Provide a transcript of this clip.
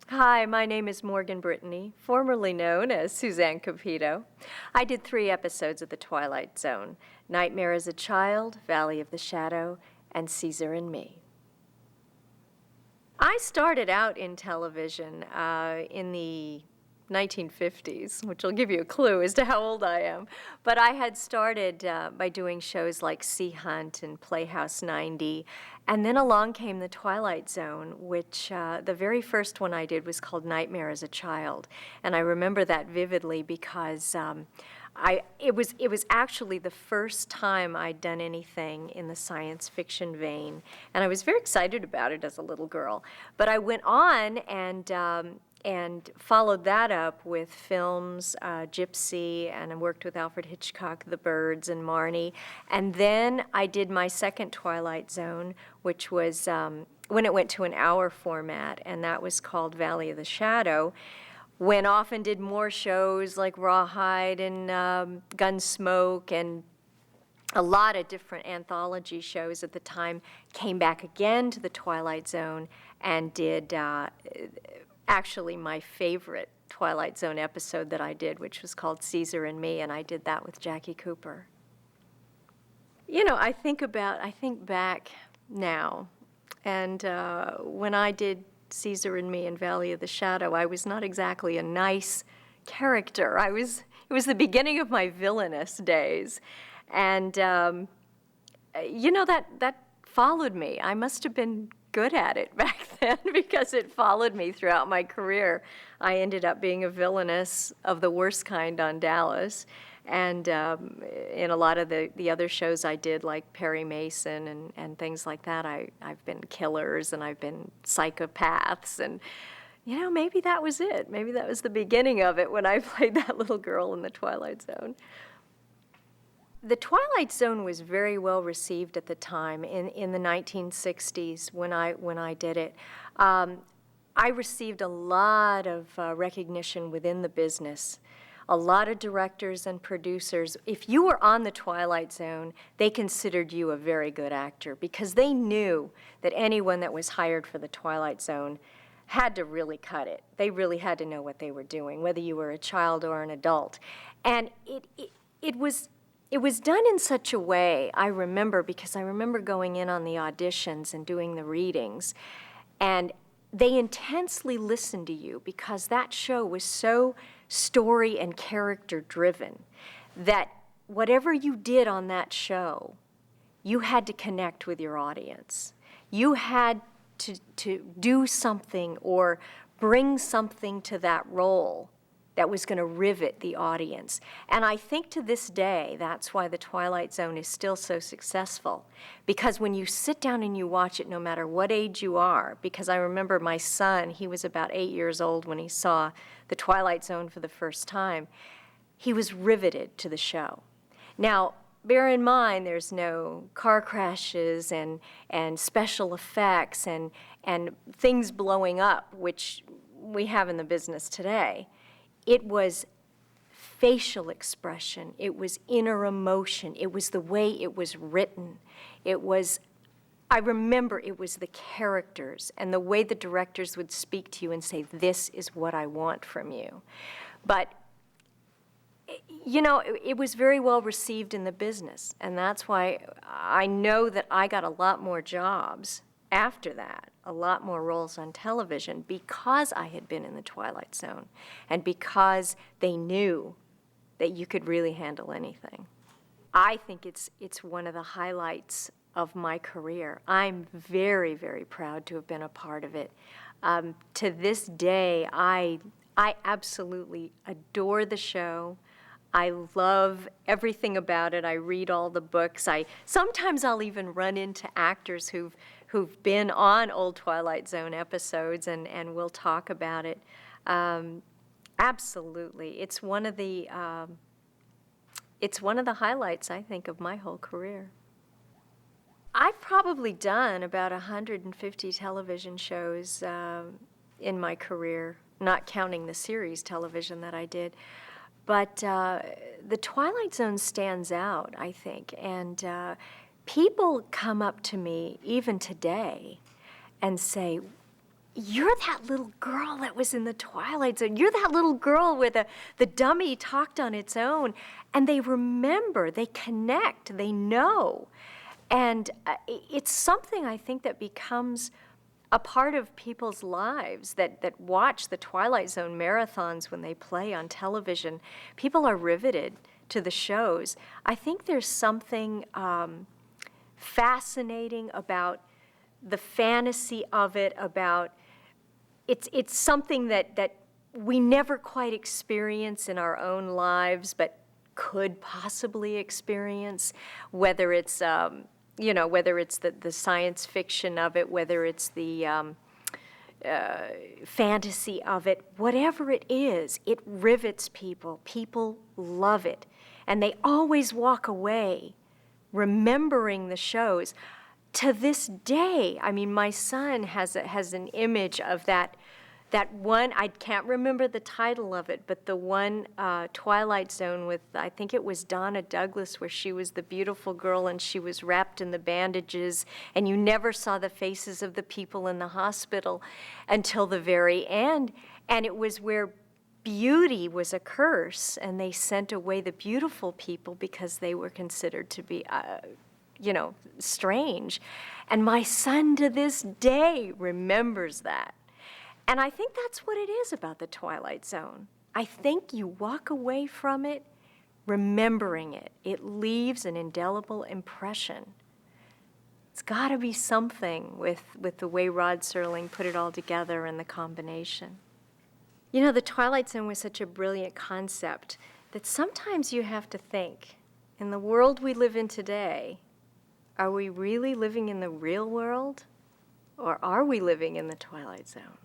Hi, my name is Morgan Brittany, formerly known as Suzanne Capito. I did 3 episodes of The Twilight Zone: Nightmare as a Child, Valley of the Shadow, and Caesar and Me. I started out in television in the 1950s, which will give you a clue as to how old I am. But I had started by doing shows like Sea Hunt and Playhouse 90. And then along came The Twilight Zone, which the very first one I did was called Nightmare as a Child. And I remember that vividly because it was actually the first time I'd done anything in the science fiction vein, and I was very excited about it as a little girl. But I went on and followed that up with films, Gypsy, and I worked with Alfred Hitchcock, The Birds, and Marnie. And then I did my second Twilight Zone, which was when it went to an hour format, and that was called Valley of the Shadow. Went off and did more shows like Rawhide and Gunsmoke and a lot of different anthology shows at the time. Came back again to the Twilight Zone and did actually my favorite Twilight Zone episode that I did, which was called Caesar and Me, and I did that with Jackie Cooper. You know, I think back now, and when I did Caesar and Me in Valley of the Shadow, I was not exactly a nice character. It was the beginning of my villainous days. And, you know, that followed me. I must have been good at it back then because it followed me throughout my career. I ended up being a villainess of the worst kind on Dallas. And in a lot of the other shows I did, like Perry Mason and things like that, I've been killers and I've been psychopaths. And, you know, maybe that was it. Maybe that was the beginning of it when I played that little girl in The Twilight Zone. The Twilight Zone was very well received at the time in the 1960s when I did it. I received a lot of recognition within the business. A lot of directors and producers, if you were on The Twilight Zone, they considered you a very good actor because they knew that anyone that was hired for The Twilight Zone had to really cut it. They really had to know what they were doing, whether you were a child or an adult. And it was done in such a way, I remember, because I remember going in on the auditions and doing the readings, and they intensely listened to you because that show was so story and character driven that whatever you did on that show, you had to connect with your audience. You had to do something or bring something to that role that was going to rivet the audience. And I think to this day, that's why The Twilight Zone is still so successful. Because when you sit down and you watch it, no matter what age you are, because I remember my son, he was about 8 years old when he saw The Twilight Zone for the first time, he was riveted to the show. Now, bear in mind, there's no car crashes and special effects and things blowing up, which we have in the business today. It was facial expression. It was inner emotion. It was the way it was written. I remember it was the characters and the way the directors would speak to you and say, this is what I want from you. But, you know, it was very well received in the business, and that's why I know that I got a lot more jobs after that, a lot more roles on television because I had been in The Twilight Zone and because they knew that you could really handle anything. I think it's one of the highlights of my career. I'm very, very proud to have been a part of it. To this day, I absolutely adore the show. I love everything about it. I read all the books. Sometimes I'll even run into actors who've been on old Twilight Zone episodes, and we'll talk about it. Absolutely, it's one of the highlights, I think, of my whole career. I've probably done about 150 television shows in my career, not counting the series television that I did. But The Twilight Zone stands out, I think, and people come up to me even today and say, you're that little girl that was in the Twilight Zone. You're that little girl where the dummy talked on its own. And they remember, they connect, they know. And it's something I think that becomes a part of people's lives that watch the Twilight Zone marathons when they play on television. People are riveted to the shows. I think there's something fascinating about the fantasy of it, about it's something that we never quite experience in our own lives, but could possibly experience, whether it's whether it's the science fiction of it, whether it's the fantasy of it, whatever it is, it rivets people. People love it. And they always walk away remembering the shows. To this day, I mean, my son has an image of that one, I can't remember the title of it, but the one Twilight Zone with, I think it was Donna Douglas, where she was the beautiful girl and she was wrapped in the bandages, and you never saw the faces of the people in the hospital until the very end. And it was where beauty was a curse, and they sent away the beautiful people because they were considered to be strange. And my son to this day remembers that. And I think that's what it is about the Twilight Zone. I think you walk away from it remembering it. It leaves an indelible impression. It's got to be something with the way Rod Serling put it all together and the combination. You know, the Twilight Zone was such a brilliant concept that sometimes you have to think, in the world we live in today, are we really living in the real world, or are we living in the Twilight Zone?